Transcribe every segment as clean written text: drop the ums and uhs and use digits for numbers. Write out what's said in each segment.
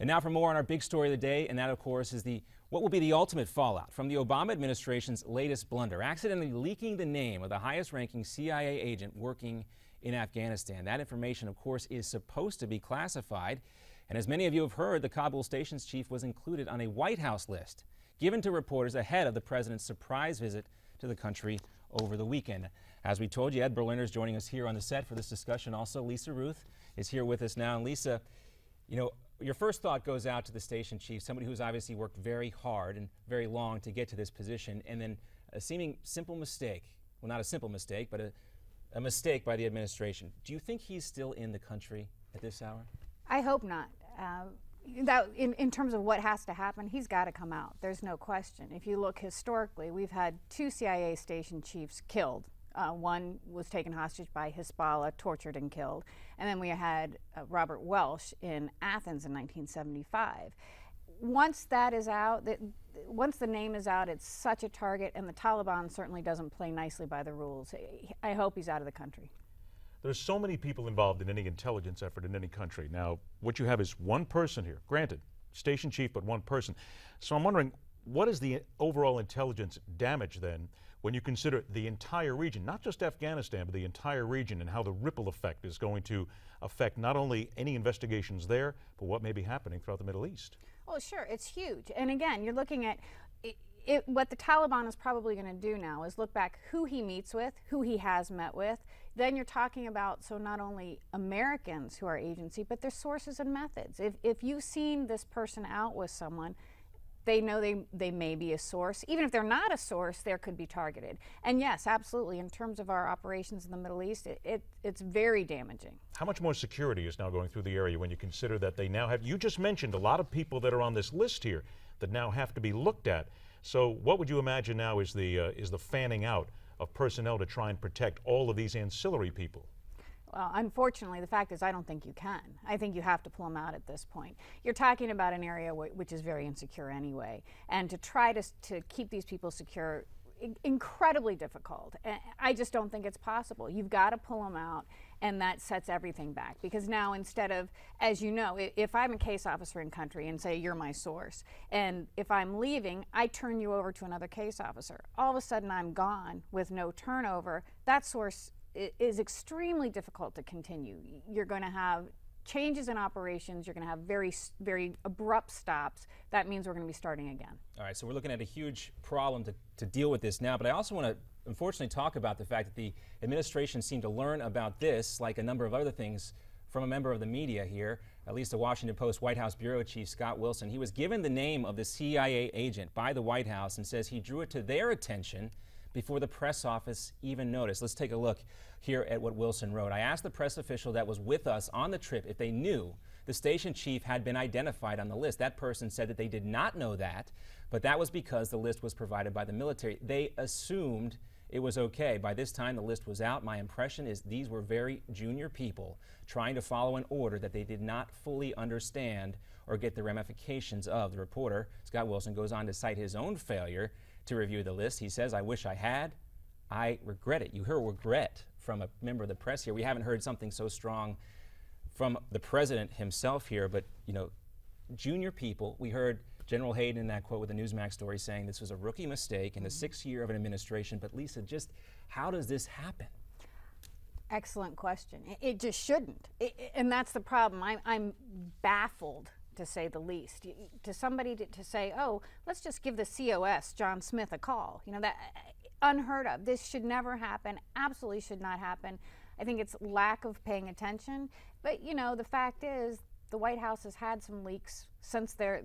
And now for more on our big story of the day, and that, of course, is what will be the ultimate fallout from the Obama administration's latest blunder, accidentally leaking the name of the highest-ranking CIA agent working in Afghanistan. That information, of course, is supposed to be classified. And as many of you have heard, the Kabul station's chief was included on a White House list given to reporters ahead of the president's surprise visit to the country over the weekend. As we told you, Ed Berliner is joining us here on the set for this discussion. Also, Lisa Ruth is here with us now. And Lisa, you know, your first thought goes out to the station chief, somebody who's obviously worked very hard and very long to get to this position, and then a seeming simple mistake, well, not a simple mistake, but a mistake by the administration. Do you think he's still in the country at this hour? I hope not. In terms of what has to happen, he's got to come out. There's no question. If you look historically, we've had 2 CIA station chiefs killed. One was taken hostage by Hezbollah, tortured and killed. And then we had Robert Welsh in Athens in 1975. Once that is out, once the name is out, it's such a target, and the Taliban certainly doesn't play nicely by the rules. I hope he's out of the country. There's so many people involved in any intelligence effort in any country. Now, what you have is one person here, granted, station chief, but one person. So I'm wondering, what is the overall intelligence damage then when you consider the entire region, not just Afghanistan, but the entire region, and how the ripple effect is going to affect not only any investigations there, but what may be happening throughout the Middle East? Well, sure, it's huge. And again, you're looking at what the Taliban is probably going to do now is look back who he meets with, who he has met with. Then you're talking about, so not only Americans who are agency, but their sources and methods. If you've seen this person out with someone, they know they may be a source. Even if they're not a source, they could be targeted. And yes, absolutely, in terms of our operations in the Middle East, it's very damaging. How much more security is now going through the area when you consider that they now have, you just mentioned a lot of people that are on this list here that now have to be looked at. So what would you imagine now is the fanning out of personnel to try and protect all of these ancillary people? Well, unfortunately, the fact is I don't think you can. I think you have to pull them out at this point. You're talking about an area which is very insecure anyway, and to try to keep these people secure, incredibly difficult. I just don't think it's possible. You've got to pull them out, and that sets everything back. Because now, instead of, as you know, if I'm a case officer in country and say you're my source, and if I'm leaving, I turn you over to another case officer. All of a sudden I'm gone with no turnover. That source is extremely difficult to continue. You're going to have changes in operations. You're going to have very, very abrupt stops. That means we're going to be starting again. All right, so we're looking at a huge problem to deal with this now, but I also want to unfortunately talk about the fact that the administration seemed to learn about this, like a number of other things, from a member of the media here, at least the Washington Post White House Bureau Chief Scott Wilson. He was given the name of the CIA agent by the White House and says he drew it to their attention before the press office even noticed. Let's take a look here at what Wilson wrote. I asked the press official that was with us on the trip if they knew the station chief had been identified on the list. That person said that they did not know that, but that was because the list was provided by the military. They assumed it was okay. By this time, the list was out. My impression is these were very junior people trying to follow an order that they did not fully understand or get the ramifications of. The reporter, Scott Wilson, goes on to cite his own failure to review the list. He says, I wish I had. I regret it. You hear regret from a member of the press here. We haven't heard something so strong from the president himself here, but, you know, junior people. We heard General Hayden in that quote with the Newsmax story saying this was a rookie mistake in the 6th year of an administration. But Lisa, just how does this happen? Excellent question. It just shouldn't. And that's the problem. I'm baffled, to say the least. To somebody to say, oh, let's just give the COS, John Smith, a call. You know, that unheard of. This should never happen. Absolutely should not happen. I think it's lack of paying attention. But, you know, the fact is the White House has had some leaks since their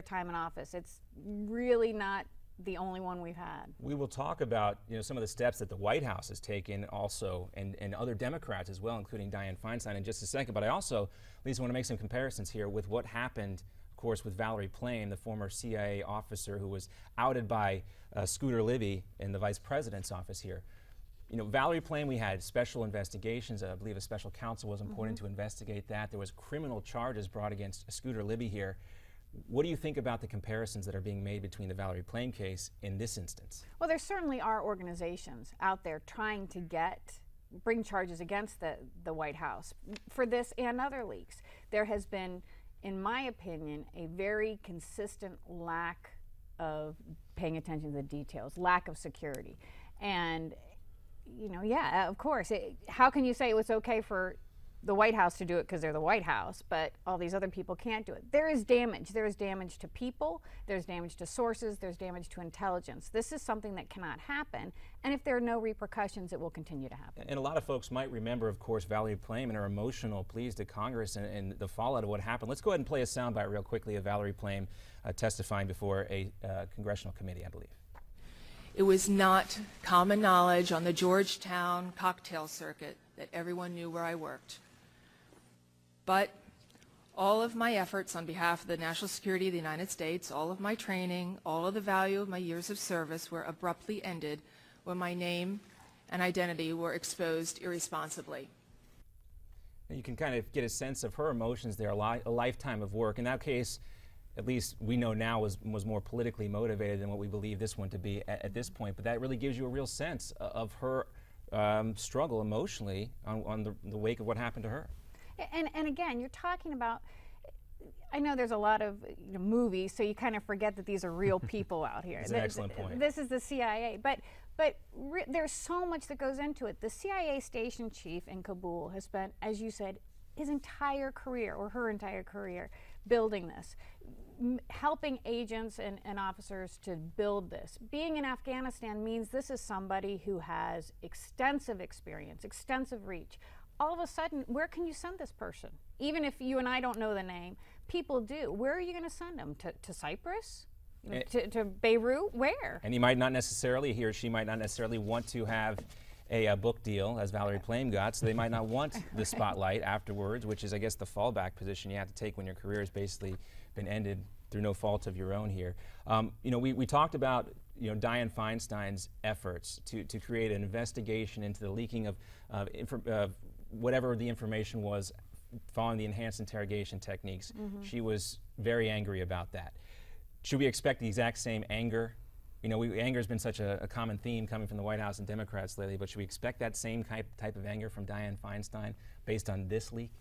time in office. It's really not the only one we've had. We will talk about, you know, some of the steps that the White House has taken also, and other Democrats as well, including Dianne Feinstein, in just a second. But I also, Lisa, want to make some comparisons here with what happened, of course, with Valerie Plame, the former CIA officer who was outed by Scooter Libby in the vice president's office here. You know, Valerie Plame, we had special investigations. I believe a special counsel was appointed to investigate that. There was criminal charges brought against Scooter Libby here. What do you think about the comparisons that are being made between the Valerie Plame case in this instance? Well, there certainly are organizations out there trying to bring charges against the White House for this and other leaks. There has been in my opinion, a very consistent lack of paying attention to the details, lack of security. And, you know, yeah, of course, how can you say it was okay for the White House to do it because they're the White House, but all these other people can't do it? There is damage. There is damage to people, there's damage to sources, there's damage to intelligence. This is something that cannot happen, and if there are no repercussions, it will continue to happen. And a lot of folks might remember, of course, Valerie Plame and her emotional pleas to Congress and the fallout of what happened. Let's go ahead and play a soundbite real quickly of Valerie Plame testifying before a congressional committee, I believe. It was not common knowledge on the Georgetown cocktail circuit that everyone knew where I worked. But all of my efforts on behalf of the national security of the United States, all of my training, all of the value of my years of service were abruptly ended when my name and identity were exposed irresponsibly. You can kind of get a sense of her emotions there, a lifetime of work. In that case, at least we know now was more politically motivated than what we believe this one to be at this point. But that really gives you a real sense of her struggle emotionally on the wake of what happened to her. And again, you're talking about, I know there's a lot of movies, so you kind of forget that these are real people out here. That's an excellent point. This is the CIA, but there's so much that goes into it. The CIA station chief in Kabul has spent, as you said, his entire career, or her entire career, building this, helping agents and officers to build this. Being in Afghanistan means this is somebody who has extensive experience, extensive reach. All of a sudden, where can you send this person? Even if you and I don't know the name, people do. Where are you going to send them? To Cyprus? To Beirut? Where? And he might not necessarily, he or she might not necessarily want to have a book deal, as Valerie Plame got, so they might not want the spotlight afterwards, which is, I guess, the fallback position you have to take when your career has basically been ended through no fault of your own here. You know, we talked about Dianne Feinstein's efforts to create an investigation into the leaking of whatever the information was following the enhanced interrogation techniques. She was very angry about that. Should we expect the exact same anger? You know, anger has been such a common theme coming from the White House and Democrats lately, but should we expect that same type of anger from Dianne Feinstein based on this leak?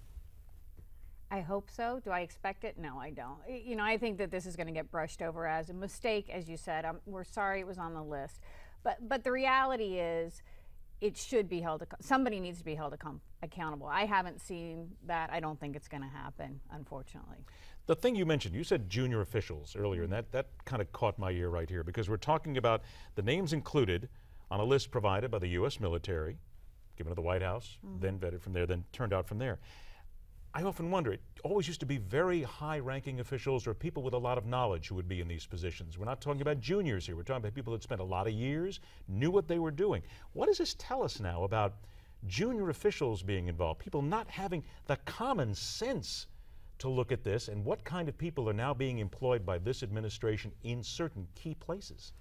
I hope so. Do I expect it? No, I don't. You know, I think that this is going to get brushed over as a mistake, as you said. We're sorry it was on the list. But the reality is, it should be held, somebody needs to be held accountable. I haven't seen that. I don't think it's going to happen, unfortunately. The thing you mentioned, you said junior officials earlier, and that kind of caught my ear right here, because we're talking about the names included on a list provided by the U.S. military, given to the White House, then vetted from there, then turned out from there. I often wonder, it always used to be very high-ranking officials or people with a lot of knowledge who would be in these positions. We're not talking about juniors here. We're talking about people that spent a lot of years, knew what they were doing. What does this tell us now about junior officials being involved, people not having the common sense to look at this, and what kind of people are now being employed by this administration in certain key places?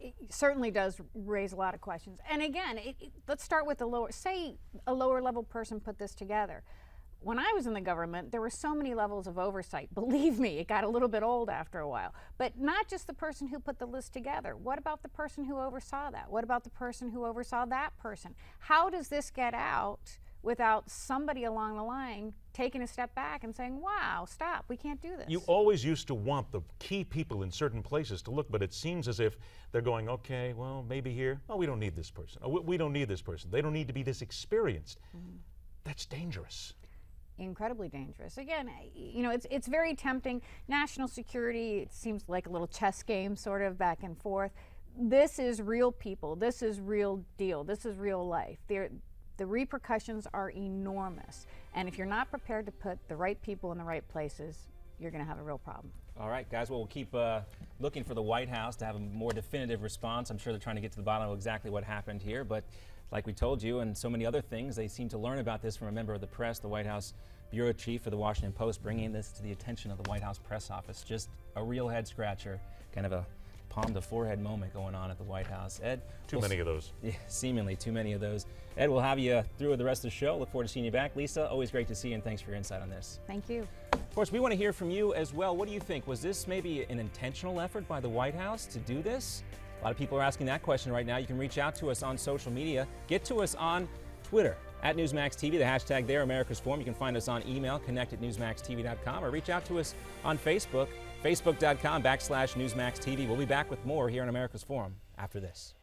It certainly does raise a lot of questions. And again, let's start with say a lower level person put this together. When I was in the government, there were so many levels of oversight. Believe me, it got a little bit old after a while. But not just the person who put the list together. What about the person who oversaw that? What about the person who oversaw that person? How does this get out without somebody along the line taking a step back and saying, wow, stop, we can't do this? You always used to want the key people in certain places to look, but it seems as if they're going, okay, well, maybe here, oh, we don't need this person. Oh, we don't need this person. They don't need to be this experienced. That's dangerous. Incredibly dangerous. Again, you know, it's very tempting. National security, it seems like a little chess game, sort of back and forth. This is real people. This is real deal. This is real life. The repercussions are enormous. And if you're not prepared to put the right people in the right places, you're going to have a real problem. All right, guys, well, we'll keep looking for the White House to have a more definitive response. I'm sure they're trying to get to the bottom of exactly what happened here, but like we told you, and so many other things, they seem to learn about this from a member of the press, the White House bureau chief for the Washington Post, bringing this to the attention of the White House press office. Just a real head scratcher, kind of a palm to forehead moment going on at the White House. Ed? Too many of those. Yeah, seemingly too many of those. Ed, we'll have you through the rest of the show. Look forward to seeing you back. Lisa, always great to see you, and thanks for your insight on this. Thank you. Of course, we want to hear from you as well. What do you think? Was this maybe an intentional effort by the White House to do this? A lot of people are asking that question right now. You can reach out to us on social media. Get to us on Twitter At Newsmax TV, the hashtag there, America's Forum. You can find us on email, connect@newsmaxtv.com, or reach out to us on Facebook, facebook.com/NewsmaxTV. We'll be back with more here on America's Forum after this.